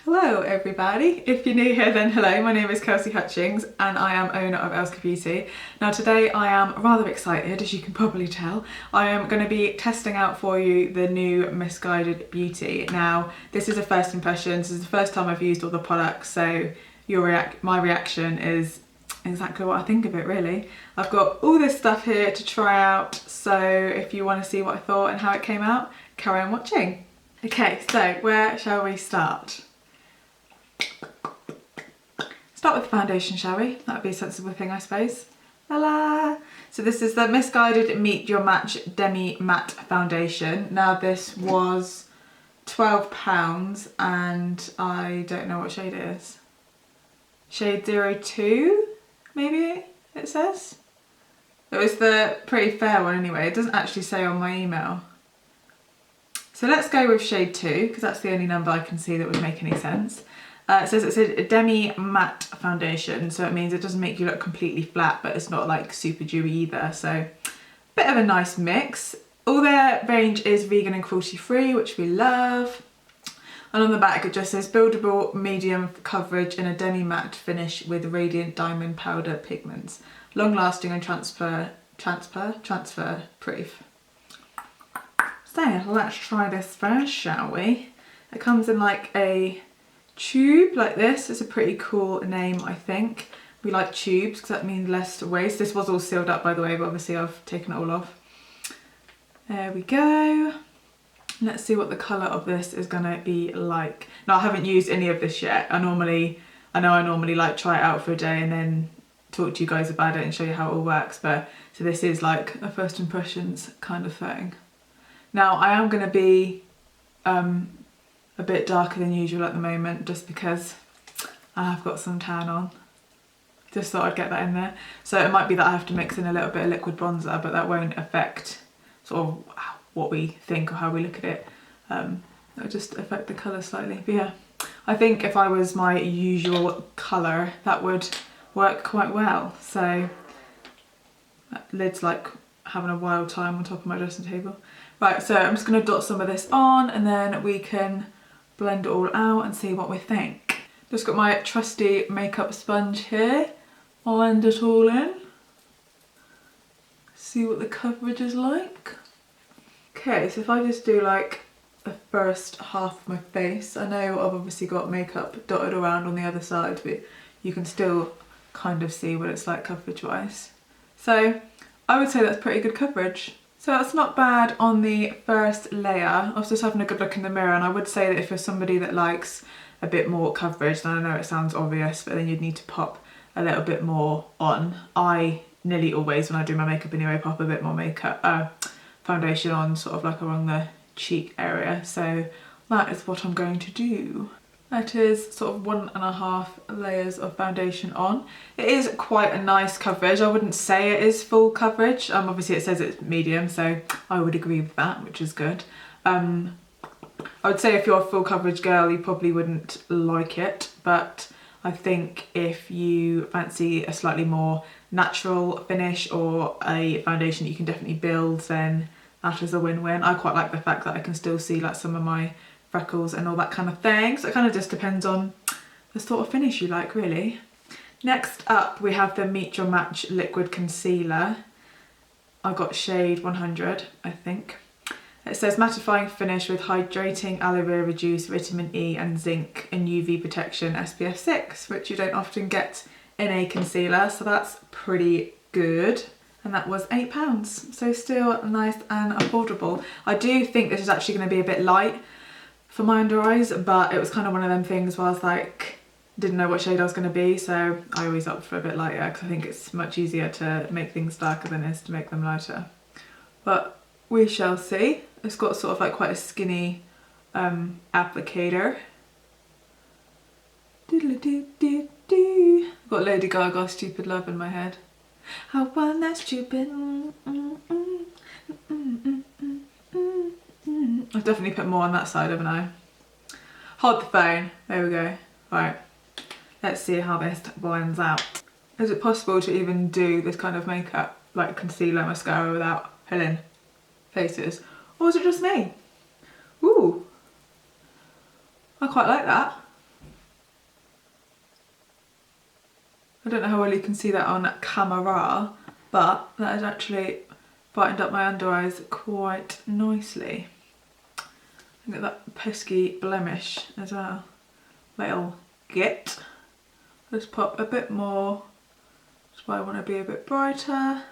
Hello everybody, if you're new here then hello, my name is Kelsey Hutchings and I am owner of Elska Beauty. Now today I am rather excited, as you can probably tell. I am going to be testing out for you the new Missguided Beauty. Now this is a first impression, this is the first time I've used all the products, so my reaction is exactly what I think of it really. I've got all this stuff here to try out, so if you want to see what I thought and how it came out, carry on watching. Okay, so where shall we start? Start with the foundation, shall we? That would be a sensible thing, I suppose. La-la! So this is the Missguided Meet Your Match Demi Matte Foundation. Now this was £12 and I don't know what shade it is. Shade 02, maybe it says? It was the pretty fair one anyway. It doesn't actually say on my email. So let's go with shade 2 because that's the only number I can see that would make any sense. It says it's a demi matte foundation, so it means it doesn't make you look completely flat, but it's not like super dewy either, so bit of a nice mix. All their range is vegan and cruelty free, which we love. And on the back it just says buildable medium coverage in a demi matte finish with radiant diamond powder pigments, long lasting and transfer proof. So let's try this first, shall we? It comes in like a tube like this. It's a pretty cool name, I think. We like tubes because that means less waste. This was all sealed up, by the way, but obviously I've taken it all off. There we go. Let's see what the colour of this is going to be like. Now I haven't used any of this yet. I know I normally like try it out for a day and then talk to you guys about it and show you how it all works, but so this is like a first impressions kind of thing. Now I am going to be a bit darker than usual at the moment just because I have got some tan on. Just thought I'd get that in there. So it might be that I have to mix in a little bit of liquid bronzer, but that won't affect sort of what we think or how we look at it. It'll just affect the colour slightly. But yeah, I think if I was my usual colour, that would work quite well. So that lid's like having a wild time on top of my dressing table. Right, so I'm just going to dot some of this on and then we can blend it all out and see what we think. Just got my trusty makeup sponge here. I'll blend it all in. See what the coverage is like. Okay, so if I just do like the first half of my face, I know I've obviously got makeup dotted around on the other side, but you can still kind of see what it's like coverage wise. So I would say that's pretty good coverage. So that's not bad on the first layer. I was just having a good look in the mirror and I would say that if you're somebody that likes a bit more coverage, then I know it sounds obvious, but then you'd need to pop a little bit more on. I nearly always, when I do my makeup anyway, pop a bit more foundation on, sort of like around the cheek area. So that is what I'm going to do. That is sort of 1.5 layers of foundation on. It is quite a nice coverage. I wouldn't say it is full coverage. Obviously it says it's medium, so I would agree with that, which is good. I would say if you're a full coverage girl, you probably wouldn't like it, but I think if you fancy a slightly more natural finish or a foundation you can definitely build, then that is a win-win. I quite like the fact that I can still see like some of my freckles and all that kind of thing, so it kind of just depends on the sort of finish you like really. Next up we have the Meet Your Match Liquid Concealer. I got shade 100, I think. It says mattifying finish with hydrating aloe vera juice, vitamin E and zinc and UV protection SPF 6, which you don't often get in a concealer, so that's pretty good. And that was £8, so still nice and affordable. I do think this is actually going to be a bit light for my under eyes, but it was kind of one of them things where I was like, didn't know what shade I was going to be, so I always opt for a bit lighter because I think it's much easier to make things darker than it is to make them lighter. But we shall see. It's got sort of like quite a skinny applicator. I've got Lady Gaga Stupid Love in my head. I want that stupid. I've definitely put more on that side, haven't I? Hold the phone. There we go. Right. Let's see how this blends out. Is it possible to even do this kind of makeup, like concealer, mascara, without filling faces? Or is it just me? Ooh. I quite like that. I don't know how well you can see that on camera, but that has actually brightened up my under eyes quite nicely. Look at that pesky blemish as well. Little get. Let's pop a bit more. That's why I want to be a bit brighter.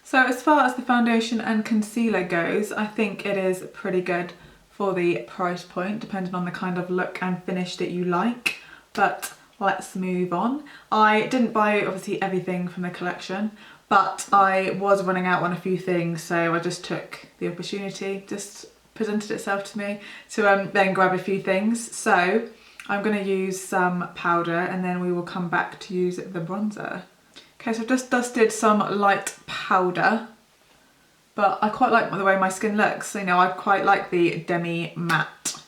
So as far as the foundation and concealer goes, I think it is pretty good for the price point, depending on the kind of look and finish that you like. But let's move on. I didn't buy obviously everything from the collection, but I was running out on a few things, so I just took the opportunity, just presented itself to me to then grab a few things. So I'm going to use some powder and then we will come back to use the bronzer. Okay, so I've just dusted some light powder, but I quite like the way my skin looks. So, you know, I quite like the demi matte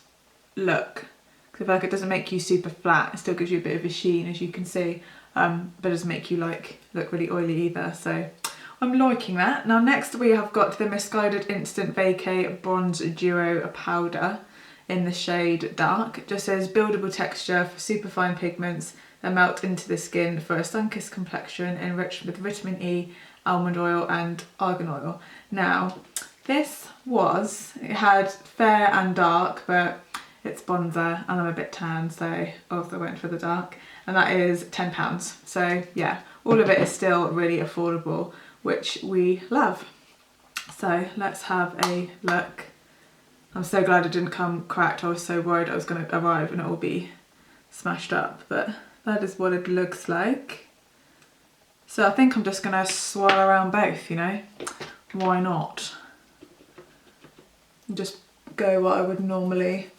look. I feel like it doesn't make you super flat, it still gives you a bit of a sheen, as you can see, but it doesn't make you like look really oily either, so I'm liking that. Now next we have got the Missguided Instant Vacay Bronze Duo Powder in the shade Dark. It just says buildable texture for super fine pigments that melt into the skin for a sun-kissed complexion enriched with vitamin E, almond oil and argan oil. Now this it had fair and dark, but it's bronzer and I'm a bit tan, so I also went for the dark, and that is £10. So yeah, all of it is still really affordable, which we love. So let's have a look. I'm so glad it didn't come cracked. I was so worried I was going to arrive and it will be smashed up, but that is what it looks like. So I think I'm just going to swirl around both, you know, why not? And just go what I would normally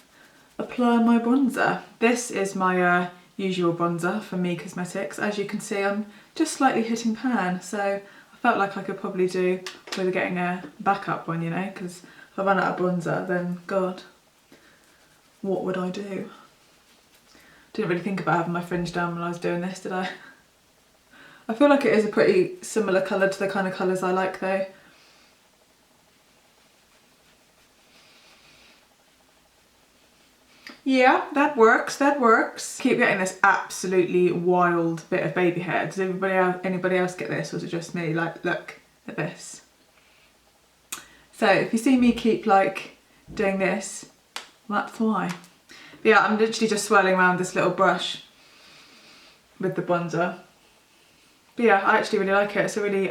apply my bronzer. This is my usual bronzer from Me Cosmetics. As you can see, I'm just slightly hitting pan, so I felt like I could probably do with getting a backup one, you know, because if I run out of bronzer, then God, what would I do? Didn't really think about having my fringe down when I was doing this, did I? I feel like it is a pretty similar colour to the kind of colours I like though. Yeah, that works, that works. Keep getting this absolutely wild bit of baby hair. Does anybody else get this, or is it just me? Like, look at this. So if you see me keep like doing this, that's why. But yeah, I'm literally just swirling around this little brush with the bronzer. But yeah, I actually really like it. It's a really,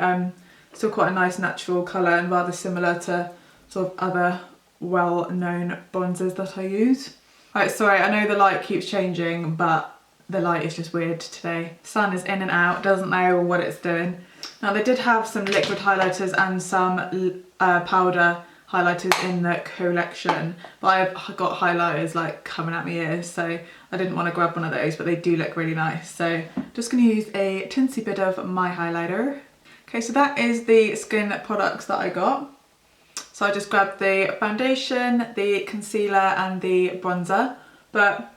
still quite a nice natural colour and rather similar to sort of other well-known bronzers that I use. Right, sorry, I know the light keeps changing, but the light is just weird today. Sun is in and out, doesn't know what it's doing. Now they did have some liquid highlighters and some powder highlighters in the collection, but I've got highlighters like coming at my ears, so I didn't want to grab one of those, but they do look really nice. So just going to use a tinsy bit of my highlighter. Okay, so that is the skin products that I got. So I just grabbed the foundation, the concealer and the bronzer, but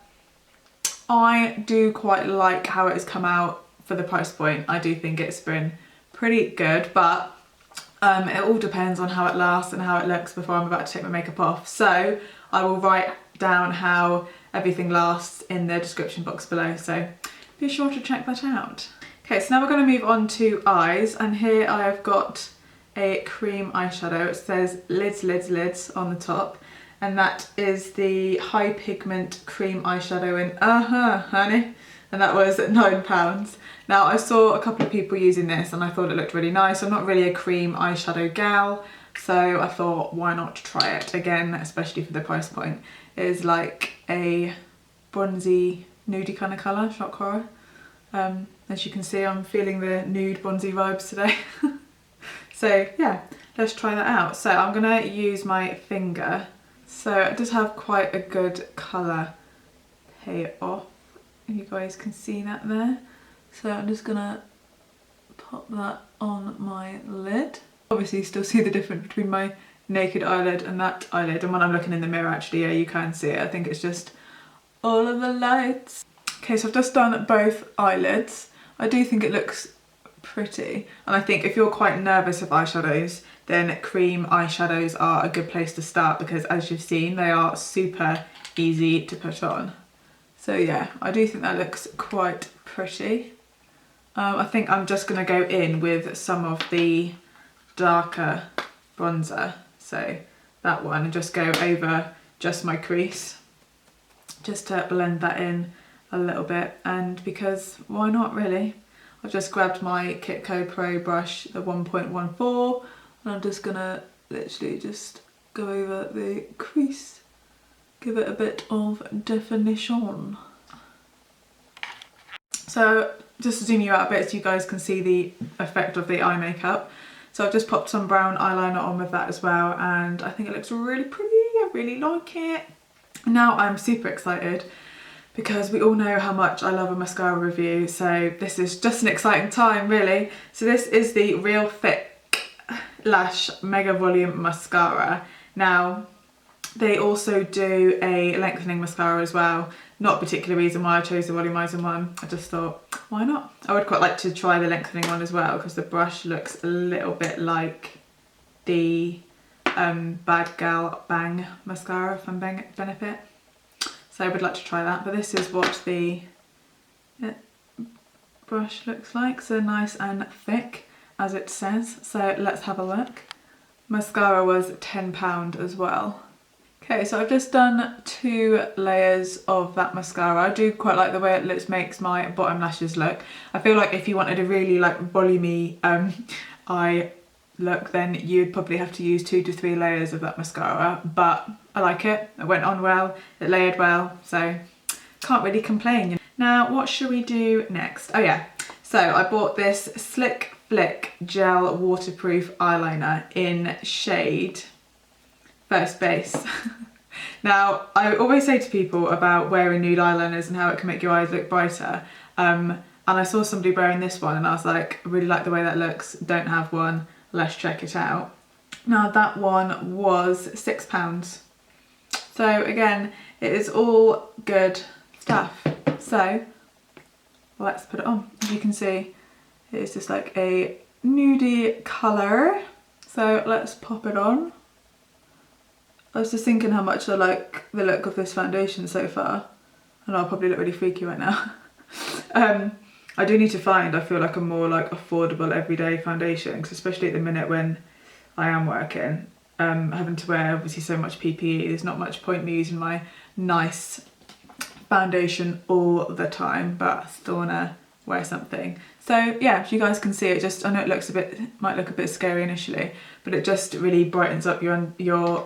I do quite like how it has come out for the price point. I do think it's been pretty good, but it all depends on how it lasts and how it looks before I'm about to take my makeup off. So I will write down how everything lasts in the description box below, so be sure to check that out. Okay, so now we're going to move on to eyes, and here I have got a cream eyeshadow. It says lids, lids, lids on the top, and that is the high pigment cream eyeshadow in honey, and that was £9. Now I saw a couple of people using this and I thought it looked really nice. I'm not really a cream eyeshadow gal, so I thought why not try it again, especially for the price point. It is like a bronzy nudie kind of colour, shock horror. As you can see, I'm feeling the nude bronzy vibes today. So yeah, let's try that out. So I'm gonna use my finger. So it does have quite a good colour payoff. You guys can see that there. So I'm just gonna pop that on my lid. Obviously you still see the difference between my naked eyelid and that eyelid. And when I'm looking in the mirror, actually, yeah, you can see it. I think it's just all of the lights. Okay, so I've just done both eyelids. I do think it looks pretty, and I think if you're quite nervous of eyeshadows, then cream eyeshadows are a good place to start, because as you've seen, they are super easy to put on. So yeah, I do think that looks quite pretty. I think I'm just going to go in with some of the darker bronzer, so that one, and just go over just my crease, just to blend that in a little bit. And because why not, really? I've just grabbed my Kitco Pro brush, the 1.14, and I'm just gonna literally just go over the crease, give it a bit of definition. So just to zoom you out a bit so you guys can see the effect of the eye makeup. So I've just popped some brown eyeliner on with that as well, and I think it looks really pretty. I really like it. Now I'm super excited because we all know how much I love a mascara review, so this is just an exciting time, really. So this is the Real Thick Lash Mega Volume Mascara. Now, they also do a lengthening mascara as well. Not a particular reason why I chose the volumizing one. I just thought, why not? I would quite like to try the lengthening one as well, because the brush looks a little bit like the Bad Gal Bang mascara from Benefit. So I would like to try that, but this is what the brush looks like. So nice and thick, as it says. So let's have a look. Mascara was £10 as well. Okay, so I've just done 2 layers of that mascara. I do quite like the way it makes my bottom lashes look. I feel like if you wanted a really like volumey eye look, then you'd probably have to use 2 to 3 layers of that mascara, but I like it. It went on well, it layered well, so can't really complain. Now, what should we do next? Oh yeah, so I bought this Slick Flick Gel Waterproof Eyeliner in shade First Base. Now, I always say to people about wearing nude eyeliners and how it can make your eyes look brighter, and I saw somebody wearing this one and I was like, I really like the way that looks, don't have one, let's check it out. Now that one was £6. So again, it is all good stuff. So let's put it on. As you can see, it is just like a nudie colour. So let's pop it on. I was just thinking how much I like the look of this foundation so far. And I'll probably look really freaky right now. I do need to find, I feel like, a more like affordable everyday foundation, because especially at the minute when I am working, having to wear obviously so much PPE, there's not much point me using my nice foundation all the time, but I still want to wear something. So yeah, if you guys can see it, just, I know it looks might look a bit scary initially, but it just really brightens up your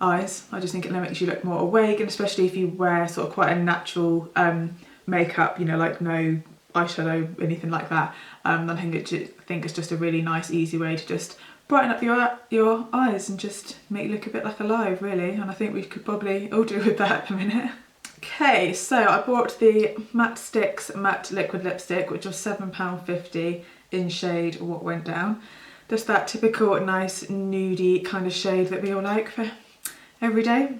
eyes. I just think it makes you look more awake, and especially if you wear sort of quite a natural makeup, you know, like no eyeshadow, anything like that. I think it's just a really nice, easy way to just brighten up your eyes and just make you look a bit like alive, really. And I think we could probably all do with that at the minute. Okay, so I bought the Matte Sticks Matte Liquid Lipstick, which was £7.50 in shade What Went Down. Just that typical nice nudie kind of shade that we all like for every day.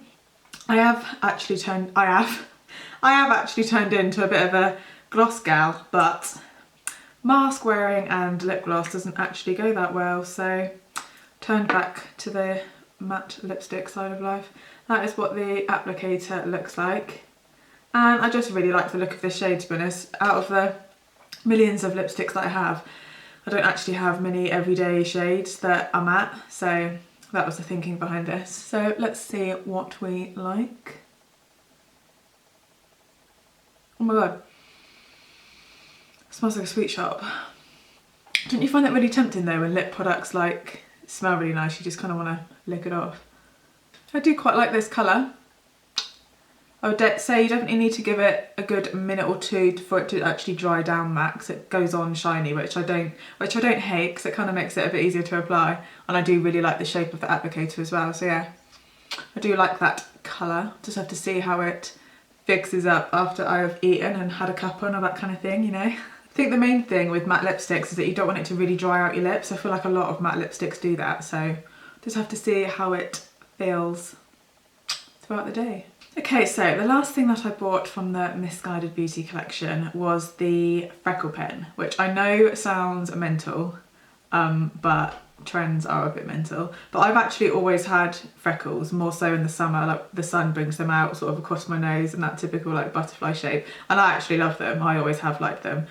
I have actually turned into a bit of a gloss gal, but mask wearing and lip gloss doesn't actually go that well, so turned back to the matte lipstick side of life. That is what the applicator looks like. And I just really like the look of this shade, to be honest. Out of the millions of lipsticks that I have, I don't actually have many everyday shades that are matte, so that was the thinking behind this. So let's see what we like. Oh my god, it smells like a sweet shop. Don't you find that really tempting though, when lip products like smell really nice, you just kind of want to lick it off? I do quite like this colour. I would say you definitely need to give it a good minute or 2 for it to actually dry down max. It goes on shiny, which I don't hate, because it kind of makes it a bit easier to apply. And I do really like the shape of the applicator as well. So yeah, I do like that colour. Just have to see how it fixes up after I've eaten and had a cup on, or that kind of thing, you know. I think the main thing with matte lipsticks is that you don't want it to really dry out your lips. I feel like a lot of matte lipsticks do that. So just have to see how it feels throughout the day. Okay, so the last thing that I bought from the Missguided Beauty collection was the Freckle Pen, which I know sounds mental, but trends are a bit mental. But I've actually always had freckles, more so in the summer, like the sun brings them out sort of across my nose in that typical like butterfly shape, and I actually love them. I always have liked them.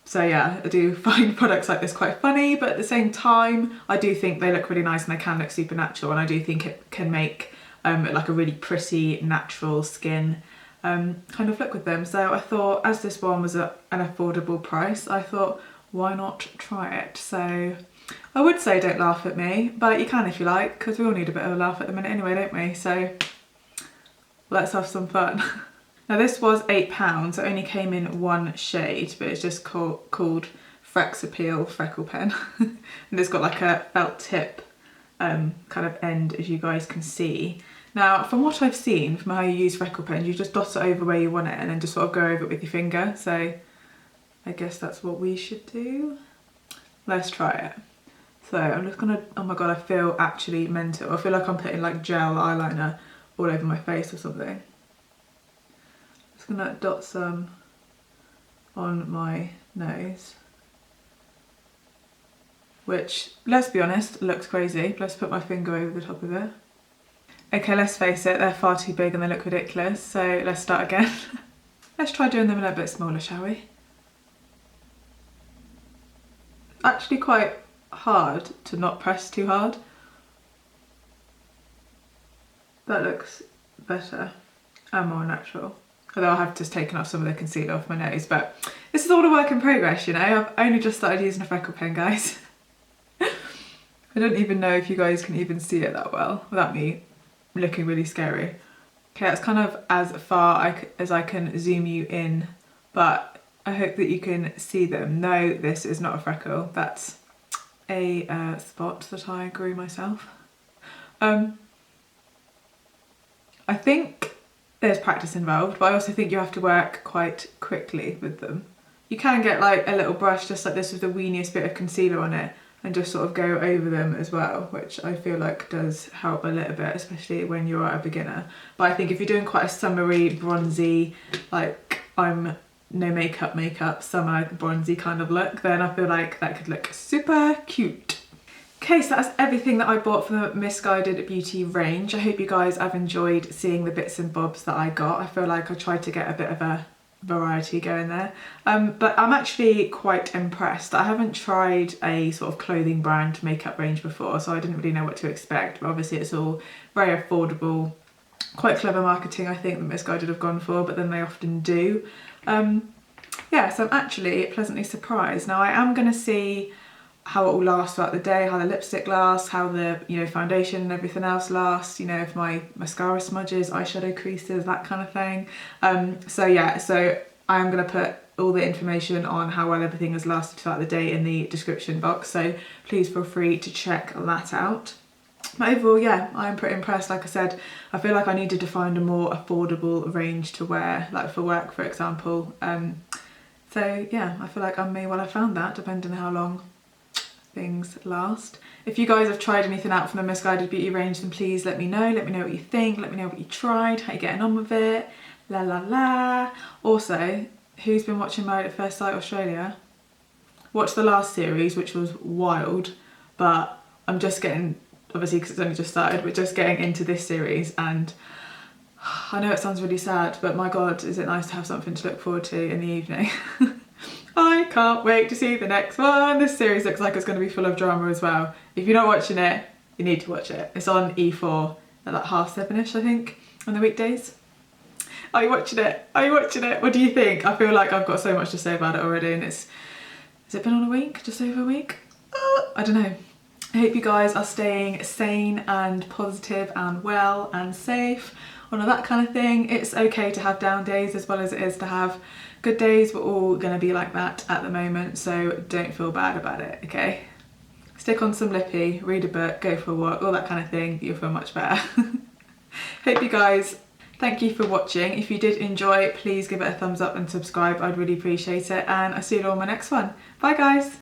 So yeah, I do find products like this quite funny, but at the same time I do think they look really nice and they can look super natural, and I do think it can make like a really pretty natural skin kind of look with them. So I thought, as this one was at an affordable price, I thought, why not try it? So I would say don't laugh at me, but you can if you like, because we all need a bit of a laugh at the minute anyway, don't we? So let's have some fun. Now this was £8, it only came in one shade, but it's just called Freckle Pen. And it's got like a felt tip kind of end, as you guys can see. Now from what I've seen, from how you use Freckle Pen, you just dot it over where you want it and then just sort of go over it with your finger. So I guess that's what we should do. Let's try it. So I'm just gonna, oh my god, I feel actually mental. I feel like I'm putting like gel eyeliner all over my face or something. Just gonna dot some on my nose, which, let's be honest, looks crazy. Let's put my finger over the top of it. Okay, let's face it, they're far too big and they look ridiculous, so let's start again. Let's try doing them a little bit smaller, shall we? Actually quite hard to not press too hard. That looks better and more natural. Although I have just taken off some of the concealer off my nose, but this is all a work in progress, you know. I've only just started using a Freckle Pen, guys. I don't even know if you guys can even see it that well without me looking really scary. Okay, that's kind of as far as I can zoom you in, but I hope that you can see them. No, this is not a freckle. That's a spot that I grew myself. I think there's practice involved, but I also think you have to work quite quickly with them. You can get like a little brush just like this with the weeniest bit of concealer on it and just sort of go over them as well, which I feel like does help a little bit, especially when you're a beginner. But I think if you're doing quite a summery, bronzy, like I'm no makeup, summer bronzy kind of look, then I feel like that could look super cute. Okay, so that's everything that I bought from the Missguided Beauty range. I hope you guys have enjoyed seeing the bits and bobs that I got. I feel like I tried to get a bit of a variety going there. But I'm actually quite impressed. I haven't tried a sort of clothing brand makeup range before, so I didn't really know what to expect. But obviously it's all very affordable. Quite clever marketing, I think, that Missguided have gone for, but then they often do. Yeah, so I'm actually pleasantly surprised. Now I am going to see how it will last throughout the day, how the lipstick lasts, how the, you know, foundation and everything else lasts, you know, if my mascara smudges, eyeshadow creases, that kind of thing. So yeah, so I'm going to put all the information on how well everything has lasted throughout the day in the description box, so please feel free to check that out. But overall, yeah, I'm pretty impressed. Like I said, I feel like I needed to find a more affordable range to wear, like for work, for example. So yeah, I feel like I may well have found that, depending on how long things last. If you guys have tried anything out from the Missguided Beauty range, then please let me know. Let me know what you think. Let me know what you tried, how you're getting on with it. La la la. Also, who's been watching Married at First Sight Australia? Watched the last series, which was wild, but I'm just getting, obviously because it's only just started, but just getting into this series, and I know it sounds really sad, but my god, is it nice to have something to look forward to in the evening. I can't wait to see the next one. This series looks like it's going to be full of drama as well. If you're not watching it, you need to watch it. It's on E4 at like 7:30ish, I think, on the weekdays. Are you watching it? Are you watching it? What do you think? I feel like I've got so much to say about it already, and has it been on a week? Just over a week? I don't know. I hope you guys are staying sane and positive and well and safe, all of that kind of thing. It's okay to have down days as well as it is to have good days. We're all going to be like that at the moment, so don't feel bad about it, okay? Stick on some lippy, read a book, go for a walk, all that kind of thing. You'll feel much better. Hope you guys, thank you for watching. If you did enjoy, please give it a thumbs up and subscribe. I'd really appreciate it, and I'll see you all in my next one. Bye guys.